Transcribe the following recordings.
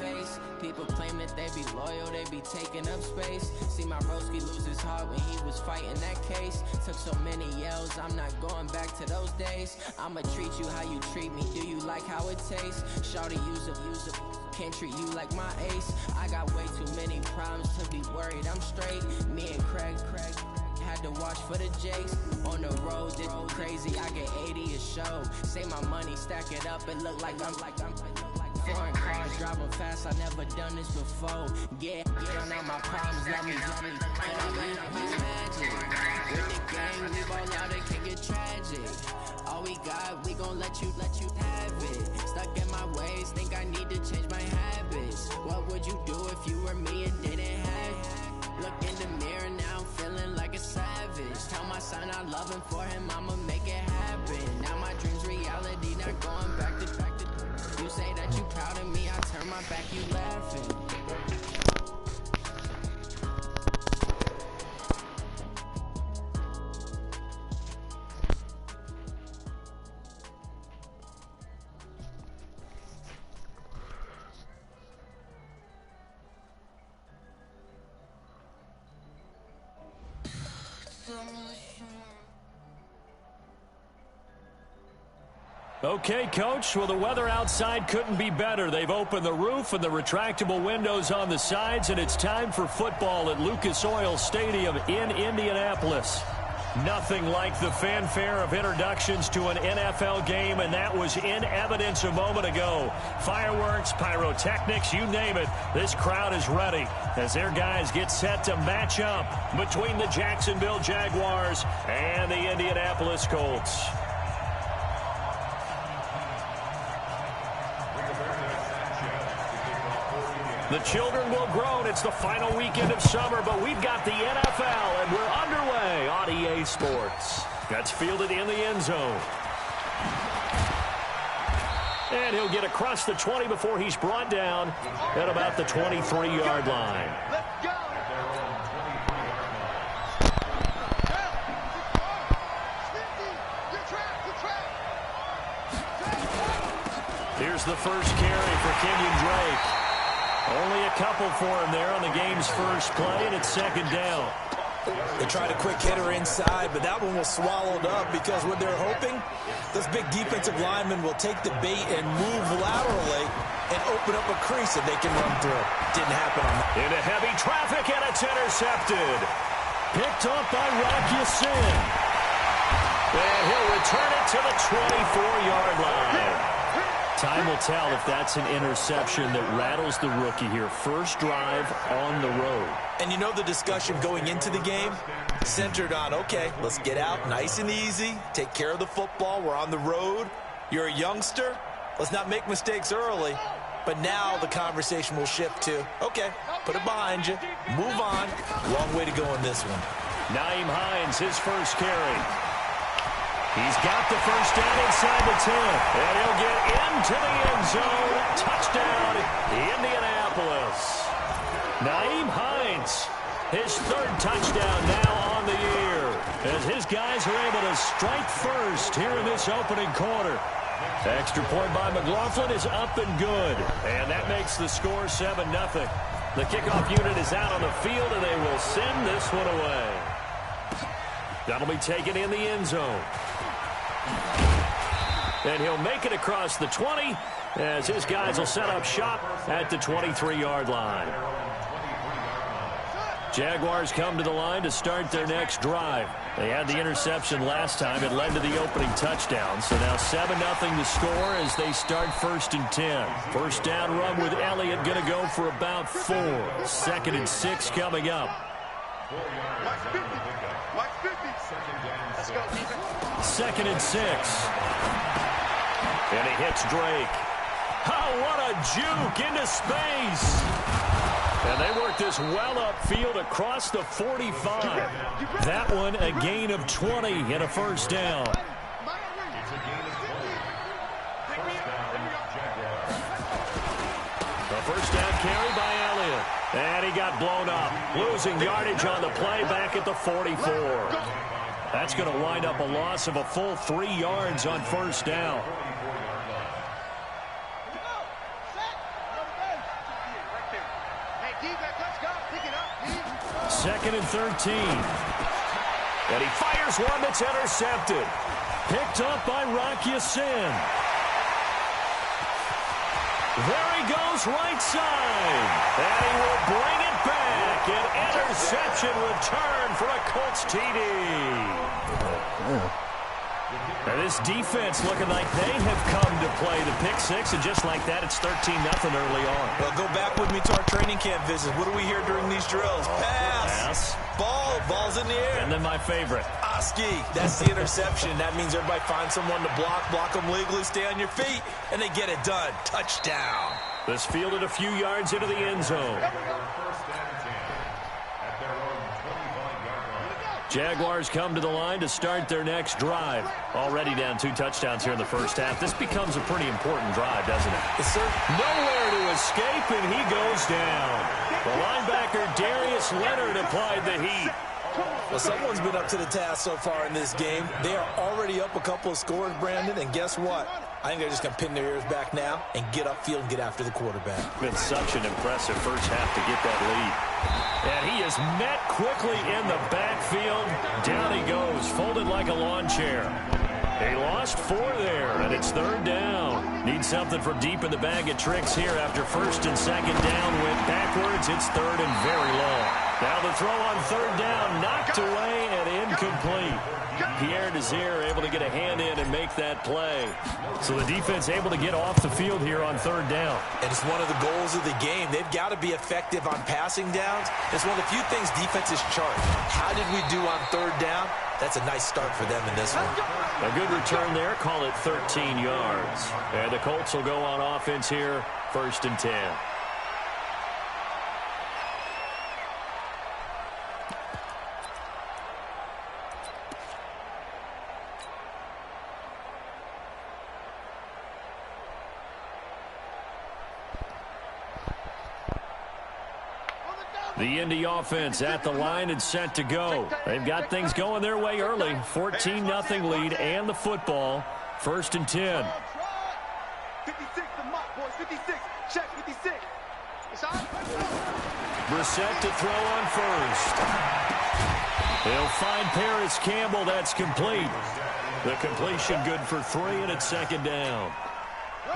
face. People claim that they be loyal, they be taking up space. See my broski lose his heart when he was fighting that case. Took so many yells, I'm not going back to those days. I'ma treat you how you treat me, do you like how it tastes? Shawty, use a can't treat you like my ace. I got way too many problems to be worried, I'm straight. Me and Craig had to watch for the Jakes. On the road, this crazy, I get 80 a show. Say my money, stack it up, it look like I'm foreign cars, driving fast, I never done this before. Get on all my problems, let me and I be magic. With the gang, we ball out, it can get tragic. All we got, we gon' let you have it. Stuck in my ways, think I need to change my habits. What would you do if you were me and didn't have it? Look in the mirror now, I'm feeling like a savage. Tell my son I love him, for him I'ma make it happen. Now my dream's reality, not going back to. You say that you proud of me, I turn my back, you laughing. Okay, Coach, well, the weather outside couldn't be better. They've opened the roof and the retractable windows on the sides, and it's time for football at Lucas Oil Stadium in Indianapolis. Nothing like the fanfare of introductions to an NFL game, and that was in evidence a moment ago. Fireworks, pyrotechnics, you name it, this crowd is ready as their guys get set to match up between the Jacksonville Jaguars and the Indianapolis Colts. The children will groan. It's the final weekend of summer, but we've got the NFL, and we're underway on EA Sports. That's fielded in the end zone. And he'll get across the 20 before he's brought down at about the 23-yard line. Let's go! Here's the first carry for Kenyon Drake. Only a couple for him there on the game's first play, and it's second down. They tried a quick hitter inside, but that one was swallowed up because what they're hoping, this big defensive lineman will take the bait and move laterally and open up a crease that they can run through. Didn't happen on that. Into heavy traffic, and it's intercepted. Picked up by Rocky Sin. And he'll return it to the 24-yard line. Time will tell if that's an interception that rattles the rookie here. First drive on the road. And you know the discussion going into the game centered on, okay, let's get out nice and easy, take care of the football, we're on the road. You're a youngster, let's not make mistakes early. But now the conversation will shift to, okay, put it behind you, move on. Long way to go in this one. Nyheim Hines, his first carry. He's got the first down inside the 10, and he'll get into the end zone. Touchdown, Indianapolis. Nyheim Hines, his third touchdown now on the year, as his guys are able to strike first here in this opening quarter. Extra point by McLaughlin is up and good, and that makes the score 7-0. The kickoff unit is out on the field, and they will send this one away. That'll be taken in the end zone. And he'll make it across the 20 as his guys will set up shop at the 23-yard line. Jaguars come to the line to start their next drive. They had the interception last time. It led to the opening touchdown. So now 7-0 the score as they start 1st and 10. First down run with Elliott going to go for about 4. 2nd and 6 coming up. Let's go, defense. 2nd and 6. And he hits Drake. Oh, what a juke into space. And they work this well upfield across the 45. That one a gain of 20 and a first down. A first down carry by Elliott. And he got blown up. Losing yardage on the play back at the 44. That's going to wind up a loss of a full 3 yards on first down. 2nd and 13. And he fires one that's intercepted. Picked up by Rocky Sin. There he goes, right side. And he will bring it back. An interception return for a Colts TD. And this defense looking like they have come to play the pick six, and just like that, it's 13-0 early on. Well, go back with me to our training camp visit. What do we hear during these drills? Pass. Ball's in the air. And then my favorite. Oski, that's the interception. That means everybody finds someone to block them legally, stay on your feet, and they get it done. Touchdown. This fielded a few yards into the end zone. Jaguars come to the line to start their next drive. Already down 2 touchdowns here in the first half. This becomes a pretty important drive, doesn't it? Yes, sir. Nowhere to escape, and he goes down. The linebacker, Darius Leonard, applied the heat. Well, someone's been up to the task so far in this game. They are already up a couple of scores, Brandon, and guess what? I think they're just going to pin their ears back now and get upfield and get after the quarterback. Been such an impressive first half to get that lead. And he is met quickly in the backfield. Down he goes, folded like a lawn chair. He lost 4 there, and it's 3rd down. Need something from deep in the bag of tricks here after 1st and 2nd down went backwards. It's 3rd and very long. Now the throw on 3rd down, knocked away and incomplete. Pierre Desir able to get a hand in and make that play. So the defense able to get off the field here on 3rd down. And it's one of the goals of the game. They've got to be effective on passing downs. It's one of the few things defenses chart. How did we do on 3rd down? That's a nice start for them in this one. A good return there. Call it 13 yards. And the Colts will go on offense here, 1st and 10. The Indy offense at the line and set to go. They've got things going their way early. 14-0 lead and the football. 1st and 10. 56, the mark, boys. 56. Check 56. Brissett to throw on 1st. They'll find Paris Campbell. That's complete. The completion good for 3, and it's 2nd down.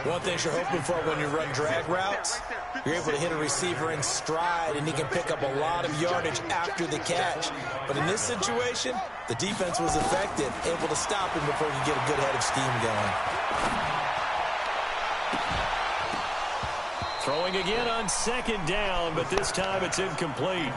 One thing you're hoping for when you run drag routes, you're able to hit a receiver in stride, and he can pick up a lot of yardage after the catch. But in this situation, the defense was effective, able to stop him before he could get a good head of steam going. Throwing again on 2nd down, but this time it's incomplete.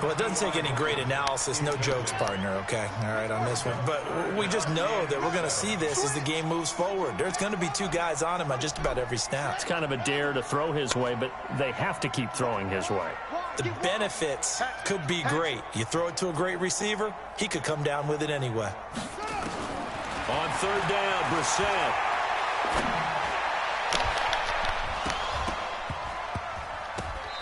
Well, it doesn't take any great analysis. No jokes, partner, okay? All right, on this one. But we just know that we're going to see this as the game moves forward. There's going to be 2 guys on him on just about every snap. It's kind of a dare to throw his way, but they have to keep throwing his way. The benefits could be great. You throw it to a great receiver, he could come down with it anyway. On 3rd down, Brissett.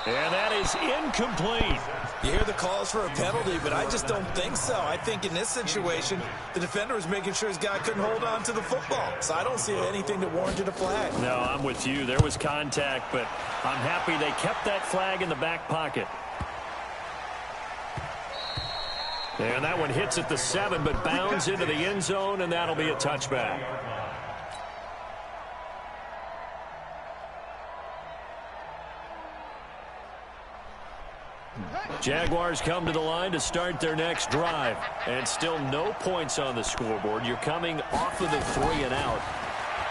And that is incomplete. You hear the calls for a penalty, but I just don't think so. I think in this situation, the defender was making sure his guy couldn't hold on to the football. So I don't see anything that warranted a flag. No, I'm with you. There was contact, but I'm happy they kept that flag in the back pocket. And that one hits at the 7, but bounds into the end zone, and that'll be a touchback. Jaguars come to the line to start their next drive. And still no points on the scoreboard. You're coming off of the 3 and out.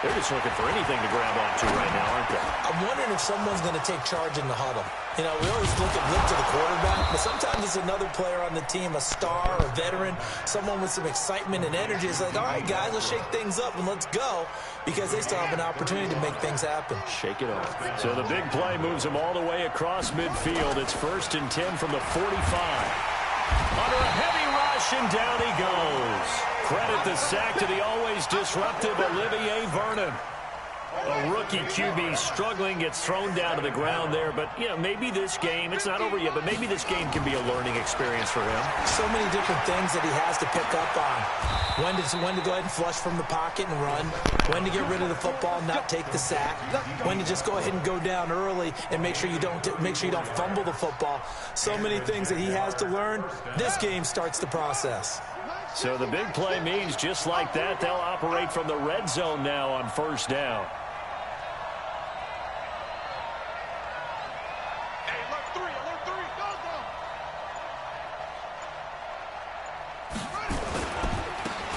They're just looking for anything to grab onto right now, aren't they? I'm wondering if someone's going to take charge in the huddle. You know, we always look to the quarterback, but sometimes it's another player on the team, a star, a veteran, someone with some excitement and energy. It's like, all right, guys, let's shake things up and let's go, because they still have an opportunity to make things happen. Shake it off. So the big play moves them all the way across midfield. It's 1st and 10 from the 45. Under a heavy rush, and down he goes. Credit the sack to the always disruptive Olivier Vernon. A rookie QB struggling, gets thrown down to the ground there. But, you know, maybe this game, it's not over yet, but maybe this game can be a learning experience for him. So many different things that he has to pick up on. When to go ahead and flush from the pocket and run. When to get rid of the football and not take the sack. When to just go ahead and go down early and make sure you don't fumble the football. So many things that he has to learn. This game starts the process. So the big play means just like that, they'll operate from the red zone now on first down.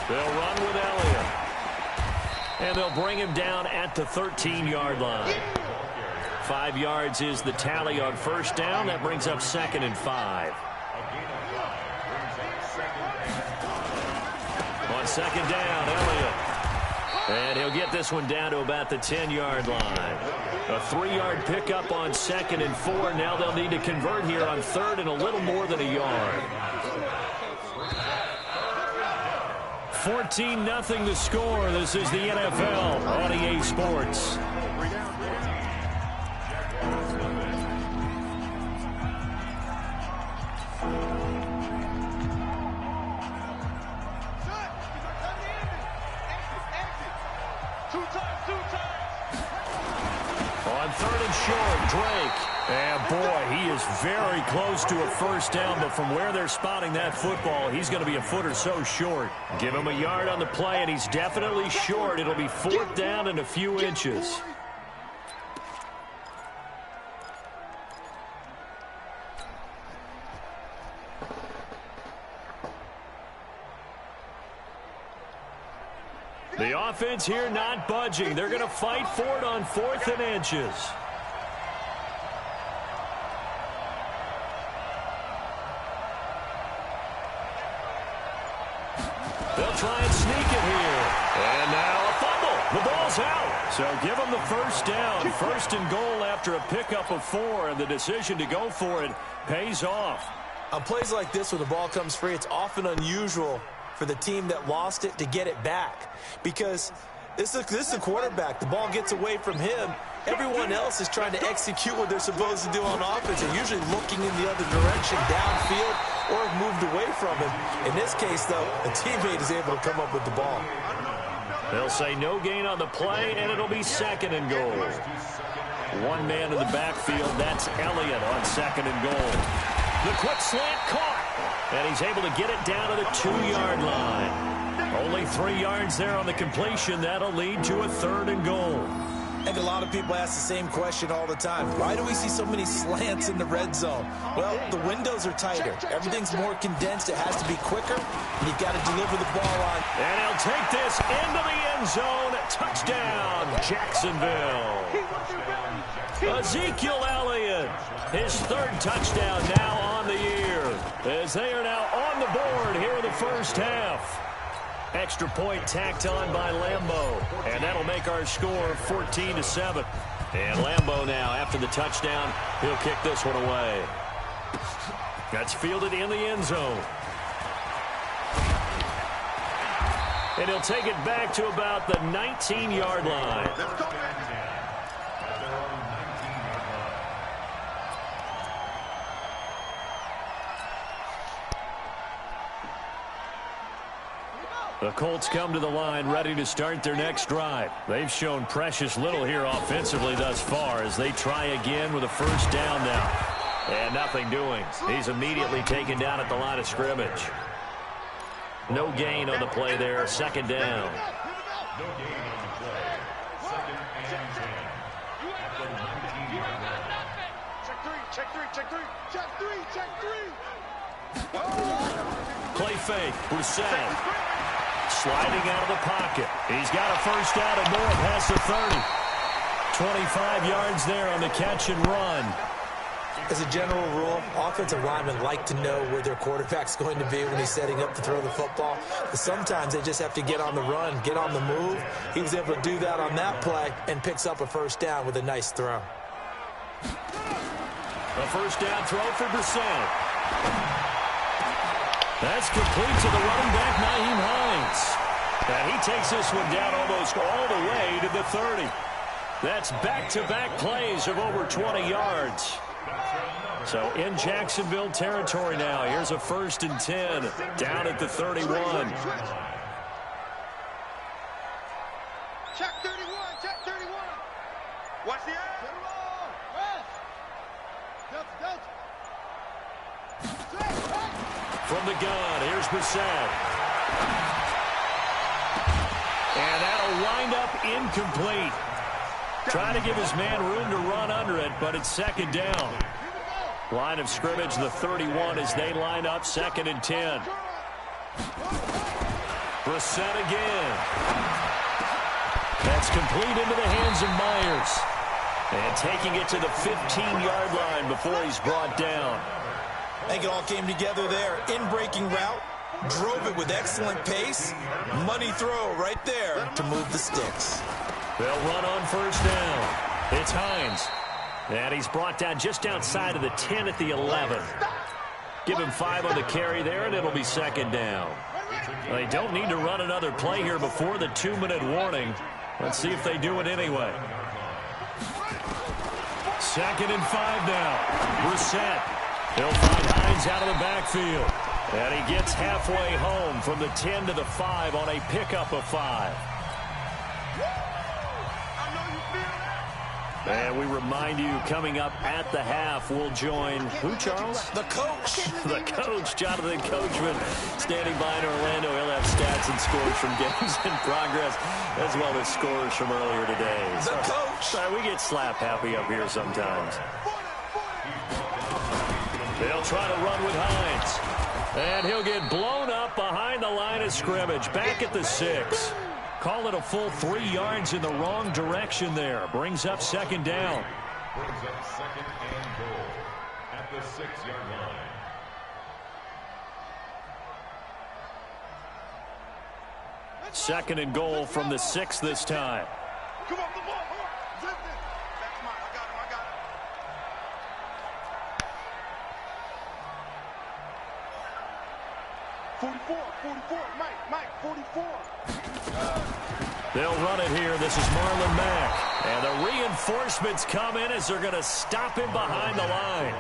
They'll run with Elliott. And they'll bring him down at the 13-yard line. 5 yards is the tally on first down. That brings up 2nd and 5. On 2nd down, Elliott. And he'll get this one down to about the 10-yard line. A 3-yard pickup on 2nd and 4. Now they'll need to convert here on 3rd and a little more than a yard. 14-0 to score. This is the NFL on EA Sports. On 3rd and short, Drake. And boy, he is very close to a first down, but from where they're spotting that football, he's going to be a foot or so short. Give him a yard on the play, and he's definitely short. It'll be 4th down and a few inches. The offense here not budging. They're going to fight for it on 4th and inches. They'll try and sneak it here. And now a fumble. The ball's out. So give them the first down. 1st and goal after a pickup of 4. And the decision to go for it pays off. On plays like this, when the ball comes free, it's often unusual for the team that lost it to get it back. Because this is the quarterback. The ball gets away from him. Everyone else is trying to execute what they're supposed to do on offense. They're usually looking in the other direction, downfield, or have moved away from him. In this case, though, a teammate is able to come up with the ball. They'll say no gain on the play, and it'll be 2nd and goal. One man in the backfield. That's Elliott on 2nd and goal. The quick slant caught, and he's able to get it down to the 2-yard line. Only 3 yards there on the completion. That'll lead to a 3rd and goal. I think a lot of people ask the same question all the time. Why do we see so many slants in the red zone? Well, the windows are tighter. Everything's more condensed. It has to be quicker, and you've got to deliver the ball on. And he'll take this into the end zone. Touchdown, Jacksonville. Ezekiel Elliott, his 3rd touchdown now on the year, as they are now on the board here in the first half. Extra point tacked on by Lambeau, and that'll make our score 14-7. And Lambeau now, after the touchdown, he'll kick this one away. That's fielded in the end zone. And he'll take it back to about the 19-yard line. The Colts come to the line ready to start their next drive. They've shown precious little here offensively thus far as they try again with a first down now. And nothing doing. He's immediately taken down at the line of scrimmage. No gain on the play there. 2nd down. Play fake. Brissett. Sliding out of the pocket. He's got a first down and more past the 30. 25 yards there on the catch and run. As a general rule, offensive linemen like to know where their quarterback's going to be when he's setting up to throw the football. But sometimes they just have to get on the run, get on the move. He was able to do that on that play and picks up a first down with a nice throw. A first down throw for Brissett. That's complete to the running back, Nyheim Hines. And he takes this one down almost all the way to the 30. That's back-to-back plays of over 20 yards. So in Jacksonville territory now. Here's a 1st and 10 down at the 31. Check 31, check 31. Watch the air. From the gun, here's Brissett. And that'll wind up incomplete. Trying to give his man room to run under it, but it's 2nd down. Line of scrimmage, the 31 as they line up, 2nd and 10. Brissett again. That's complete into the hands of Myers. And taking it to the 15-yard line before he's brought down. I think it all came together there. In-breaking route, drove it with excellent pace. Money throw right there to move the sticks. They'll run on 1st down. It's Hines. And he's brought down just outside of the 10 at the 11. Give him 5 on the carry there, and it'll be 2nd down. They don't need to run another play here before the 2-minute warning. Let's see if they do it anyway. 2nd and 5 now. Brissett. He'll find Hines out of the backfield. And he gets halfway home from the 10 to the 5 on a pickup of 5. And we remind you, coming up at the half, we'll join who, Charles? The coach. The coach, Jonathan Coachman, standing by in Orlando. He'll have stats and scores from games in progress, as well as scores from earlier today. The coach. Sorry, we get slap happy up here sometimes. They'll try to run with Hines. And he'll get blown up behind the line of scrimmage, back at the 6. Call it a full 3 yards in the wrong direction there. Brings up 2nd down. Brings up 2nd and goal at the 6-yard line. Second and goal from the 6 this time. Come on, come on. That's mine. I got him. 44, Mike, 44. They'll run it here. This is Marlon Mack. And the reinforcements come in as they're going to stop him behind the line.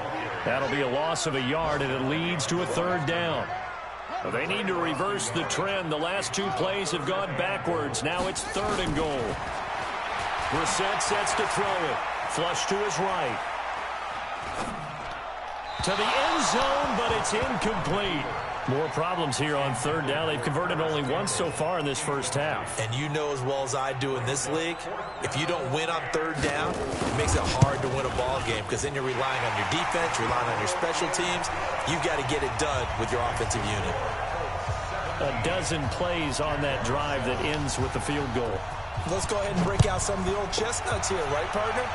That'll be a loss of a yard, and it leads to a 3rd down. Well, they need to reverse the trend. The last 2 plays have gone backwards. Now it's 3rd and goal. Brissett sets to throw it. Flush to his right. To the end zone, but it's incomplete. More problems here on 3rd down. They've converted only once so far in this first half. And you know as well as I do in this league, if you don't win on 3rd down, it makes it hard to win a ball game because then you're relying on your defense, you're relying on your special teams. You've got to get it done with your offensive unit. A dozen plays on that drive that ends with the field goal. Let's go ahead and break out some of the old chestnuts here, right, partner?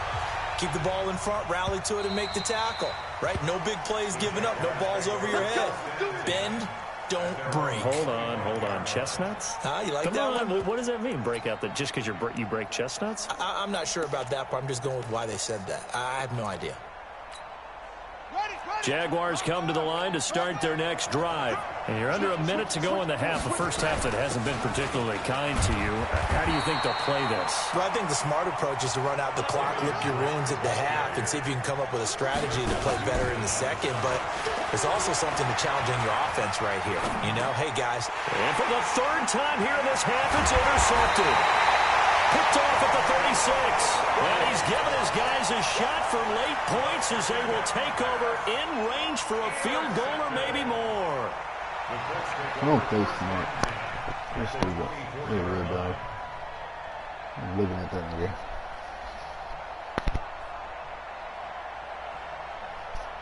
Keep the ball in front, rally to it, and make the tackle, right? No big plays given up, no balls over your head. Bend, don't break. Hold on. Chestnuts? You like Come that on. one? What does that mean, break out? Just because you break chestnuts? I'm not sure about that, but I'm just going with why they said that. I have no idea. Jaguars come to the line to start their next drive. And you're under a minute to go in the half, a first half that hasn't been particularly kind to you. How do you think they'll play this? Well, I think the smart approach is to run out the clock, lick your wounds at the half, and see if you can come up with a strategy to play better in the second. But there's also something to challenging your offense right here. You know, hey, guys. And for the 3rd time here in this half, it's intercepted. Picked off at the 36. And he's given his guys a shot for late points as they will take over in range for a field goal or maybe more. Don't play smart. Let's do that. They're really bad. I'm looking at that nigga.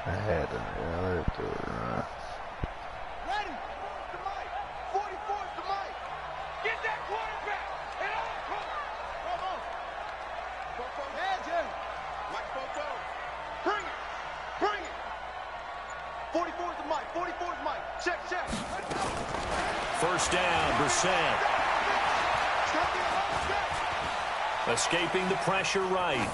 I had that nigga. I let it do it. Ready? To Mike. 44 to Mike. Get that quarterback. And out. Come on. Popo. Yeah, Mike Popo. Bring it. 44 to Mike. 44 to Mike. Check. 1st down, Brissett. Escaping the pressure right.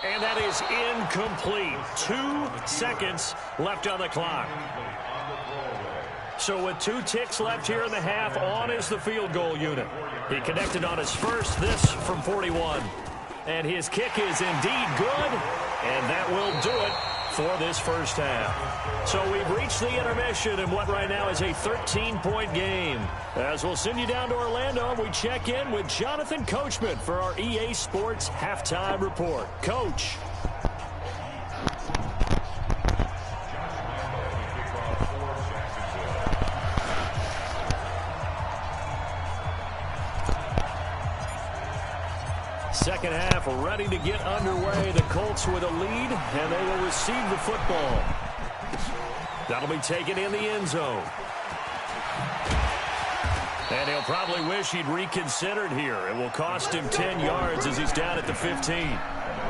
And that is incomplete. 2 seconds left on the clock. So with 2 ticks left here in the half, on is the field goal unit. He connected on his first, this from 41. And his kick is indeed good, and that will do it for this first half. So we've reached the intermission in what right now is a 13-point game. As we'll send you down to Orlando, we check in with Jonathan Coachman for our EA Sports Halftime Report. Coach. Second half ready to get underway. The Colts with a lead, and they will receive the football. That'll be taken in the end zone. And he'll probably wish he'd reconsidered here. It will cost him 10 yards as he's down at the 15.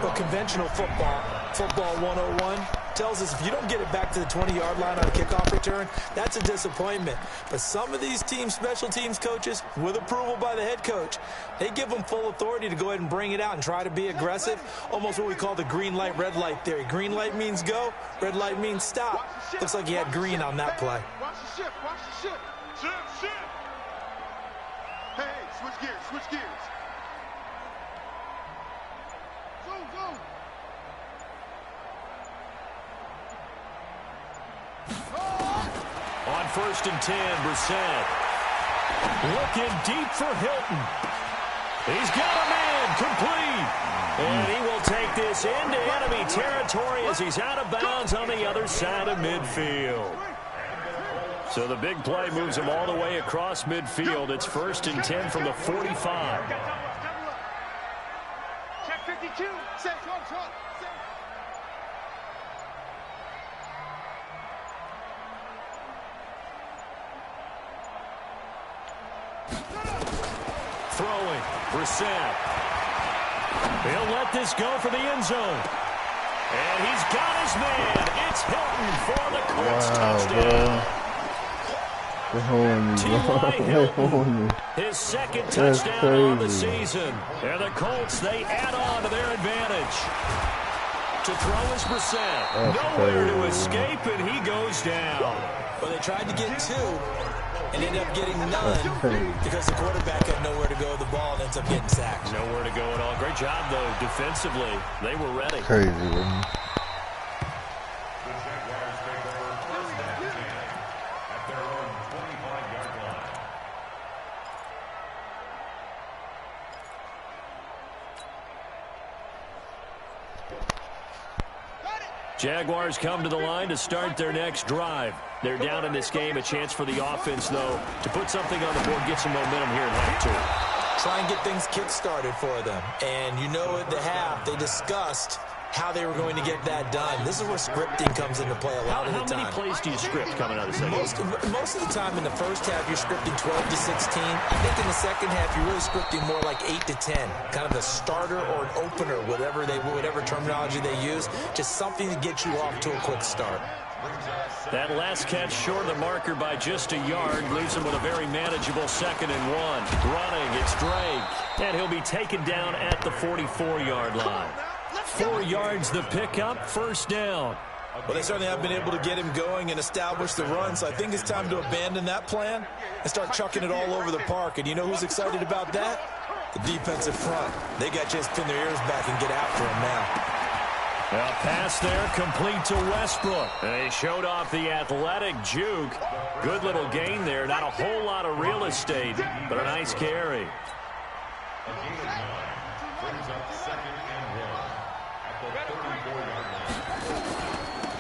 Well, conventional football 101, tells us if you don't get it back to the 20-yard line on a kickoff return, that's a disappointment. But some of these special teams coaches, with approval by the head coach, they give them full authority to go ahead and bring it out and try to be aggressive, almost what we call the green light, red light theory. Green light means go, red light means stop. Looks like he had green on that play. Watch the shift, watch the shift. Shift. Hey, switch gears. Zoom. On 1st and 10, Brissett. Looking deep for Hilton. He's got a man complete. And he will take this into enemy territory as he's out of bounds on the other side of midfield. So the big play moves him all the way across midfield. It's 1st and 10 from the 45. Check 52. Set. Throwing, Brissett. He'll let this go for the end zone. And he's got his man. It's Hilton for the Colts touchdown. T.Y. Hilton, his second touchdown on the season. And the Colts, they add on to their advantage. To throw is Brissett. Nowhere to escape, and he goes down. Well, they tried to get two and ended up getting none because the quarterback had nowhere to go with the ball and ends up getting sacked. Nowhere to go at all. Great job, though, defensively. They were ready. Crazy, man. Jaguars come to the line to start their next drive. They're down in this game. A chance for the offense, though, to put something on the board, get some momentum here in half two. Try and get things kick-started for them. And you know at the half, they discussed how they were going to get that done. This is where scripting comes into play a lot of the time. How many plays do you script coming out of the second half? Most of the time in the first half, you're scripting 12 to 16. I think in the second half, you're really scripting more like 8 to 10. Kind of a starter or an opener, whatever terminology they use. Just something to get you off to a quick start. That last catch short of the marker by just a yard leaves him with a very manageable 2nd and 1. Running, it's Drake. And he'll be taken down at the 44-yard line. 4 yards the pickup, first down. Well, they certainly have been able to get him going and establish the run, so I think it's time to abandon that plan and start chucking it all over the park. And you know who's excited about that? The defensive front. They got a chance to pin their ears back and get after him now. A pass there complete to Westbrook. They showed off the athletic juke. Good little gain there. Not a whole lot of real estate, but a nice carry.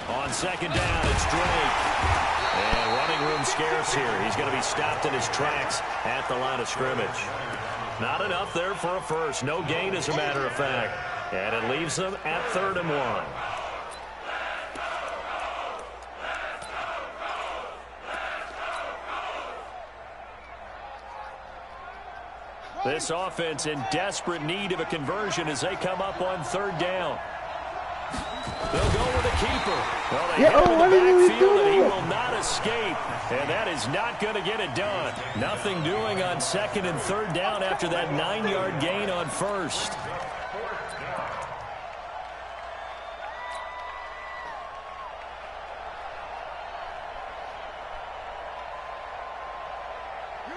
On 2nd down, it's Drake. And running room scarce here. He's going to be stopped in his tracks at the line of scrimmage. Not enough there for a first. No gain, as a matter of fact. And it leaves them at 3rd and 1. This offense in desperate need of a conversion as they come up on 3rd down. They'll go with a keeper. Well, they hit him in the backfield, and he will not escape. And that is not going to get it done. Nothing doing on 2nd and 3rd down after that 9-yard gain on 1st.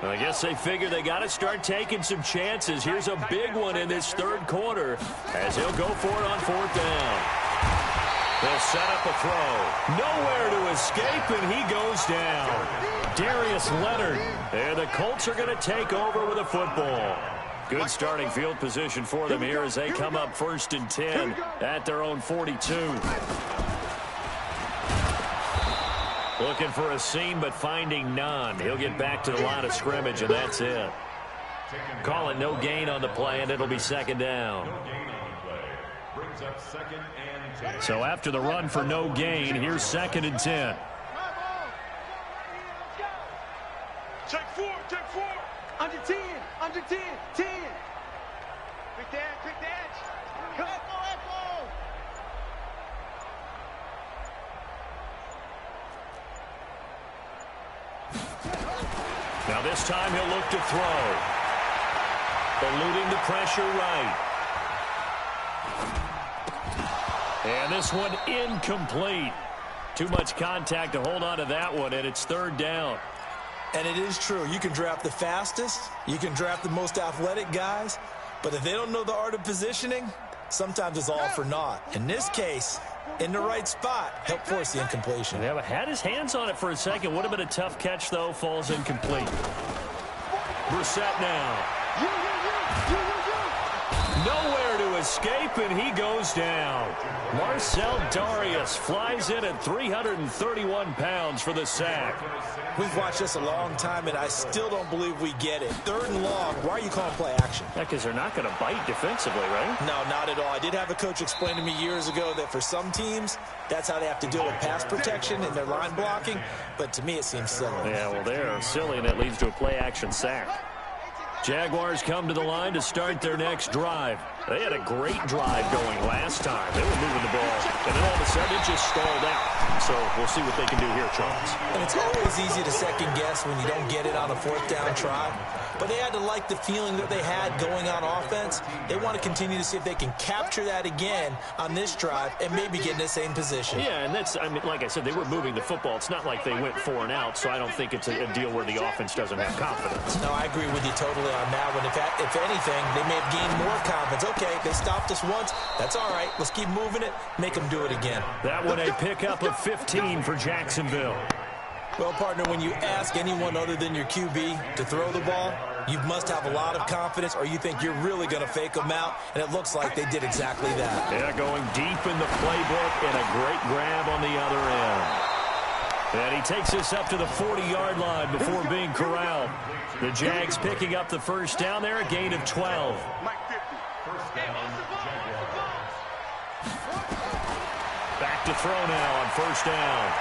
I guess they figure they got to start taking some chances. Here's a big one in this third quarter as he'll go for it on fourth down. They'll set up a throw. Nowhere to escape, and he goes down. Darius Leonard. And the Colts are going to take over with a football. Good starting field position for them here as they come up 1st and 10 at their own 42. Looking for a seam, but finding none. He'll get back to the line of scrimmage, and that's it. Call it no gain on the play, and it'll be 2nd down. So after the run for no gain, here's 2nd and 10. Check 4, check 4. Under 10, under 10, 10. Quick dash. Come on, Now this time he'll look to throw. Eluding the pressure right. And this one incomplete. Too much contact to hold on to that one, and it's 3rd down. And it is true. You can draft the fastest. You can draft the most athletic guys. But if they don't know the art of positioning, sometimes it's all for naught. In this case, in the right spot, help force the incompletion. Yeah, but had his hands on it for a second. Would have been a tough catch, though. Falls incomplete. Brissett now. Nowhere to escape, and he goes down. Marcel Darius flies in at 331 pounds for the sack. We've watched this a long time, and I still don't believe we get it. 3rd and long. Why are you calling play action? Yeah, because they're not going to bite defensively, right? No, not at all. I did have a coach explain to me years ago that for some teams, that's how they have to deal with pass protection in their line blocking. But to me, it seems silly. Yeah, well, they're silly, and it leads to a play-action sack. Jaguars come to the line to start their next drive. They had a great drive going last time. They were moving the ball, and then all of a sudden it just stalled out. So we'll see what they can do here, Charles. And it's always easy to second guess when you don't get it on a 4th down try. But they had to like the feeling that they had going on offense. They want to continue to see if they can capture that again on this drive and maybe get in the same position. Yeah, and that's, I mean, like I said, they were moving the football. It's not like they went 4 and out, so I don't think it's a deal where the offense doesn't have confidence. No, I agree with you totally on that one. If anything, they may have gained more confidence. Okay, they stopped us once. That's all right. Let's keep moving it. Make them do it again. That one a pickup of 15 for Jacksonville. Well, partner, when you ask anyone other than your QB to throw the ball, you must have a lot of confidence, or you think you're really going to fake them out, and it looks like they did exactly that. Yeah, going deep in the playbook and a great grab on the other end. And he takes us up to the 40-yard line before being corralled. The Jags picking up the 1st down there, a gain of 12. Back to throw now on 1st down.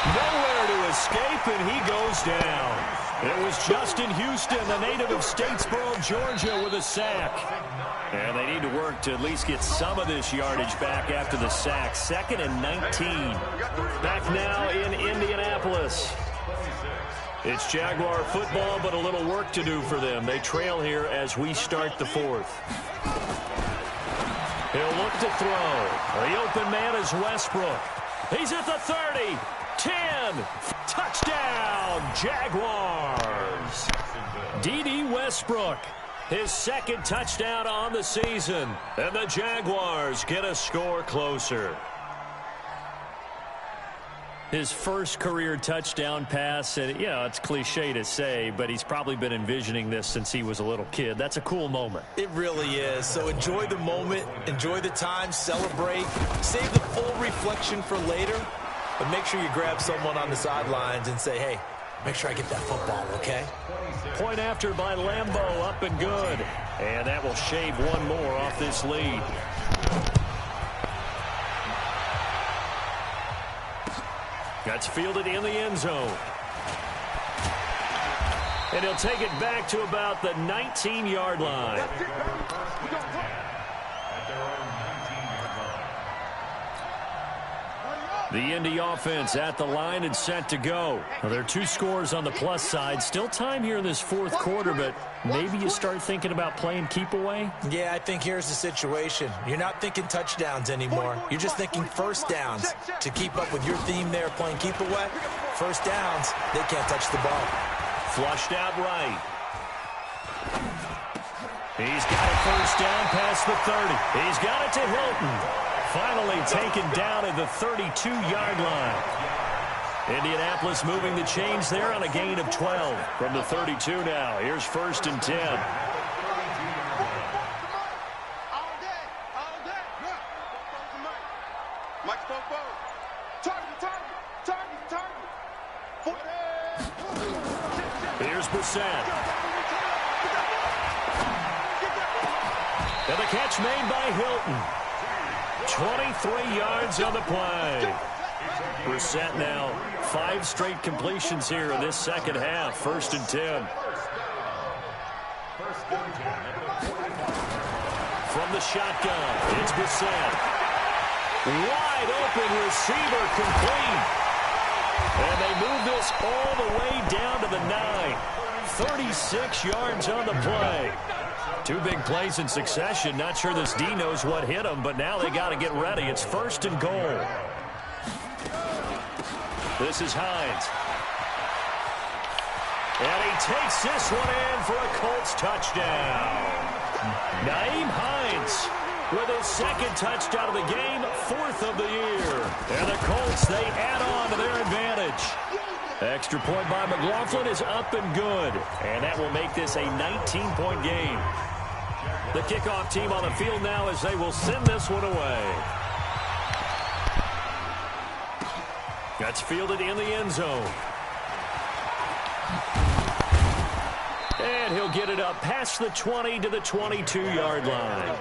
Nowhere to escape, and he goes down. It was Justin Houston, the native of Statesboro, Georgia, with a sack. And they need to work to at least get some of this yardage back after the sack. 2nd and 19. Back now in Indianapolis. It's Jaguar football, but a little work to do for them. They trail here as we start the 4th. He'll look to throw. The open man is Westbrook. He's at the 30. 10. Touchdown, Jaguars. D.D. Westbrook, his 2nd touchdown on the season. And the Jaguars get a score closer. His first career touchdown pass, and it's cliche to say, but he's probably been envisioning this since he was a little kid. That's a cool moment. It really is. So enjoy the moment, enjoy the time, celebrate, save the full reflection for later, but make sure you grab someone on the sidelines and say, hey, make sure I get that football, okay? Point after by Lambeau, up and good. And that will shave one more off this lead. That's fielded in the end zone. And he'll take it back to about the 19-yard line. The Indy offense at the line and set to go. Well, there are 2 scores on the plus side. Still time here in this 4th quarter, but maybe you start thinking about playing keep away? Yeah, I think here's the situation. You're not thinking touchdowns anymore. You're just thinking 1st downs. To keep up with your theme there, playing keep away, 1st downs, they can't touch the ball. Flushed out right. He's got a first down past the 30. He's got it to Hilton. Finally taken down at the 32-yard line. Indianapolis moving the chains there on a gain of 12 from the 32 now. Here's 1st and 10. Here's Brissett. And the catch made by Hilton. 23 yards on the play. Brissett now 5 straight completions here in this second half. 1st and 10. From the shotgun, it's Brissett. Wide open receiver complete. And they move this all the way down to the 9. 36 yards on the play. 2 big plays in succession. Not sure this D knows what hit him, but now they got to get ready. It's 1st and goal. This is Hines. And he takes this one in for a Colts touchdown. Nyheim Hines with his 2nd touchdown of the game, 4th of the year. And the Colts, they add on to their advantage. Extra point by McLaughlin is up and good. And that will make this a 19-point game. The kickoff team on the field now as they will send this one away. That's fielded in the end zone. And he'll get it up past the 20 to the 22-yard line.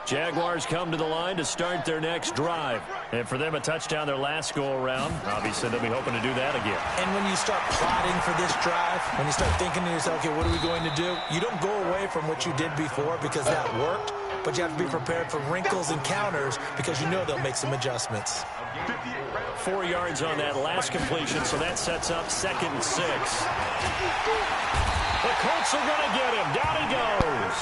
Jaguars come to the line to start their next drive. And for them, a touchdown their last go-around. Obviously, they'll be hoping to do that again. And when you start plotting for this drive, when you start thinking to yourself, okay, what are we going to do? You don't go away from what you did before because that worked, but you have to be prepared for wrinkles and counters because you know they'll make some adjustments. 4 yards on that last completion, so that sets up 2nd and 6. The Colts are going to get him. Down he goes.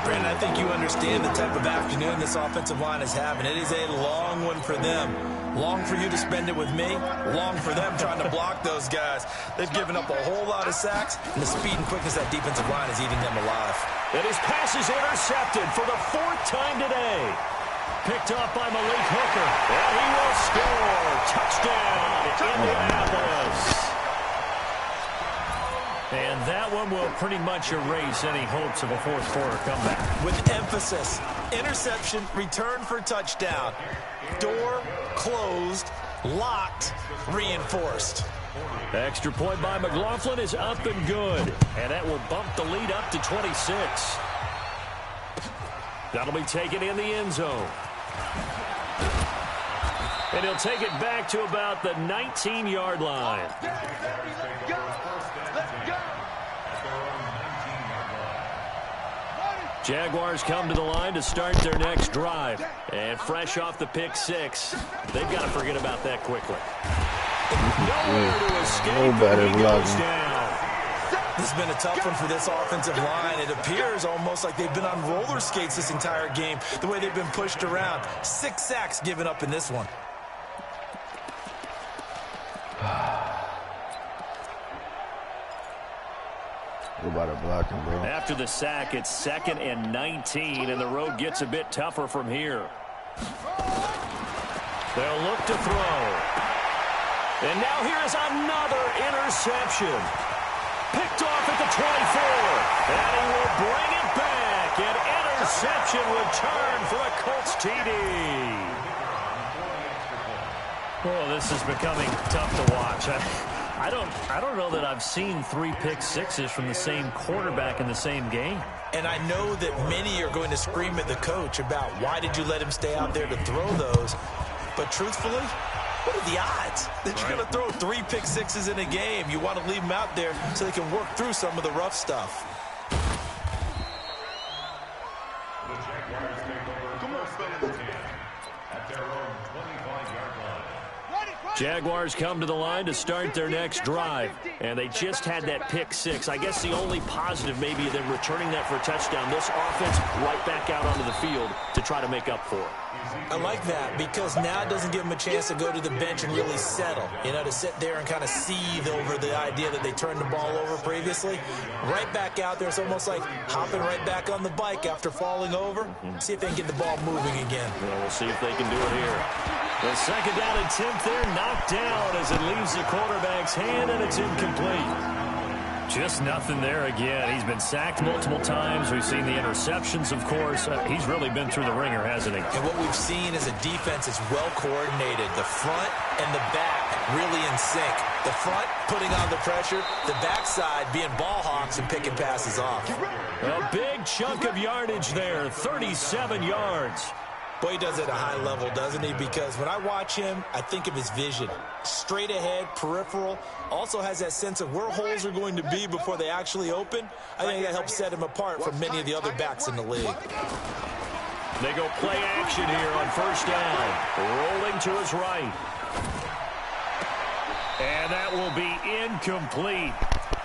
Brandon, I think you understand the type of afternoon this offensive line is having. It is a long one for them. Long for you to spend it with me. Long for them trying to block those guys. They've given up a whole lot of sacks, and the speed and quickness of that defensive line is eating them alive. And his pass is intercepted for the 4th time today. Picked off by Malik Hooker. And he will score. Touchdown, Indianapolis. And that one will pretty much erase any hopes of a 4th quarter comeback. With emphasis, interception, return for touchdown. Door closed, locked, reinforced. Extra point by McLaughlin is up and good. And that will bump the lead up to 26. That'll be taken in the end zone. And he'll take it back to about the 19-yard line. Jaguars come to the line to start their next drive. And fresh off the pick 6, they've got to forget about that quickly. Nowhere to escape. He goes down. This has been a tough one for this offensive line. It appears almost like they've been on roller skates this entire game, the way they've been pushed around. 6 sacks given up in this one. Blocking, bro. After the sack, it's 2nd and 19, and the road gets a bit tougher from here. They'll look to throw. And now here's another interception. Picked off at the 24. And he will bring it back. An interception return for a Colts TD. Oh, this is becoming tough to watch. I don't know that I've seen 3 pick sixes from the same quarterback in the same game. And I know that many are going to scream at the coach about why did you let him stay out there to throw those. But truthfully, what are the odds that you're going to throw 3 pick sixes in a game? You want to leave them out there so they can work through some of the rough stuff. Jaguars come to the line to start their next drive. And they just had that pick six. I guess the only positive maybe of them returning that for a touchdown. This offense right back out onto the field to try to make up for it. I like that because now it doesn't give them a chance to go to the bench and really settle. You know, to sit there and kind of seethe over the idea that they turned the ball over previously. Right back out there. It's almost like hopping right back on the bike after falling over. See if they can get the ball moving again. Well, we'll see if they can do it here. The second down attempt there knocked down as it leaves the quarterback's hand, and it's incomplete. Just nothing there again. He's been sacked multiple times. We've seen the interceptions, of course. He's really been through the ringer, hasn't he? And what we've seen is a defense that's well coordinated. The front and the back really in sync. The front putting on the pressure. The backside being ball hawks and picking passes off. A big chunk of yardage there, 37 yards. Boy, he does it at a high level, doesn't he? Because when I watch him, I think of his vision. Straight ahead, peripheral. Also has that sense of where holes are going to be before they actually open. I think that helps set him apart from many of the other backs in the league. They go play action here on first down. Rolling to his right. And that will be incomplete.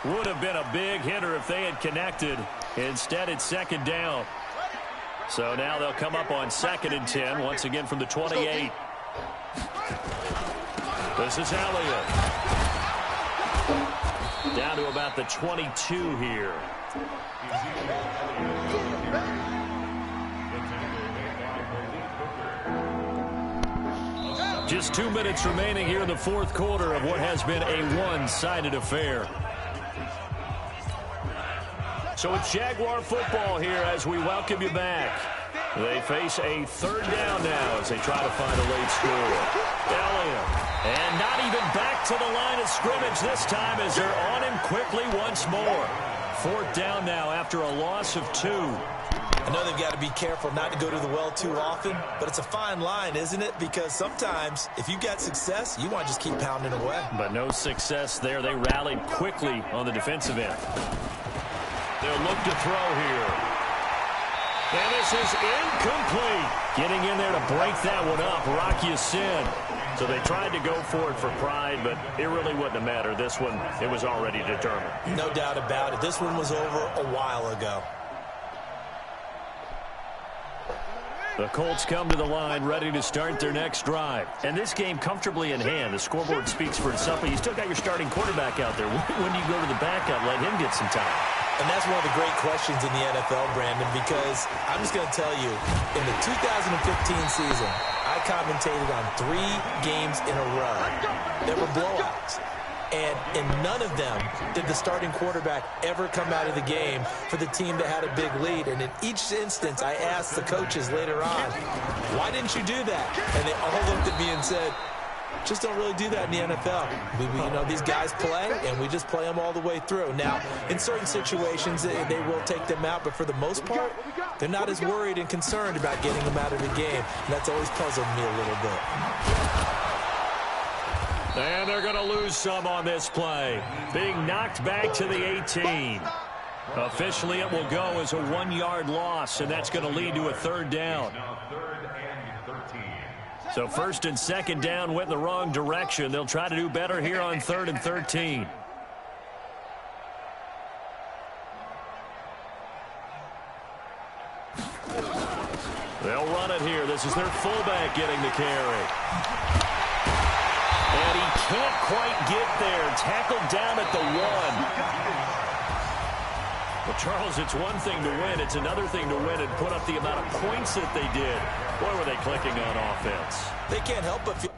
Would have been a big hitter if they had connected. Instead, it's second down. So now they'll come up on 2nd and 10, once again from the 28. This is Elliott. Down to about the 22 here. Just 2 minutes remaining here in the fourth quarter of what has been a one-sided affair. So it's Jaguar football here as we welcome you back. They face a third down now as they try to find a late score. Elliott. And not even back to the line of scrimmage this time as they're on him quickly once more. Fourth down now after a loss of 2. I know they've got to be careful not to go to the well too often, but it's a fine line, isn't it? Because sometimes if you've got success, you want to just keep pounding away. But no success there. They rallied quickly on the defensive end. They'll look to throw here. And this is incomplete. Getting in there to break that one up, Rocky Sin. So they tried to go for it for pride, but it really wouldn't have mattered. This one, it was already determined. No doubt about it. This one was over a while ago. The Colts come to the line ready to start their next drive. And this game comfortably in hand. The scoreboard speaks for itself, but you still got your starting quarterback out there. When do you go to the backup, let him get some time? And that's one of the great questions in the NFL, Brandon, because I'm just going to tell you, in the 2015 season, I commentated on 3 games in a row that were blowouts. And in none of them did the starting quarterback ever come out of the game for the team that had a big lead. And in each instance, I asked the coaches later on, why didn't you do that? And they all looked at me and said, just don't really do that in the NFL. You know, these guys play, and we just play them all the way through. Now, in certain situations, they will take them out, but for the most part, they're not as worried and concerned about getting them out of the game. And that's always puzzled me a little bit. And they're going to lose some on this play. Being knocked back to the 18. Officially, it will go as a 1-yard loss, and that's going to lead to a third down. So 1st and 2nd down went the wrong direction. They'll try to do better here on 3rd and 13. They'll run it here. This is their fullback getting the carry. And he can't quite get there. Tackled down at the 1. Well, Charles, it's one thing to win. It's another thing to win and put up the amount of points that they did. Boy, were they clicking on offense. They can't help but feel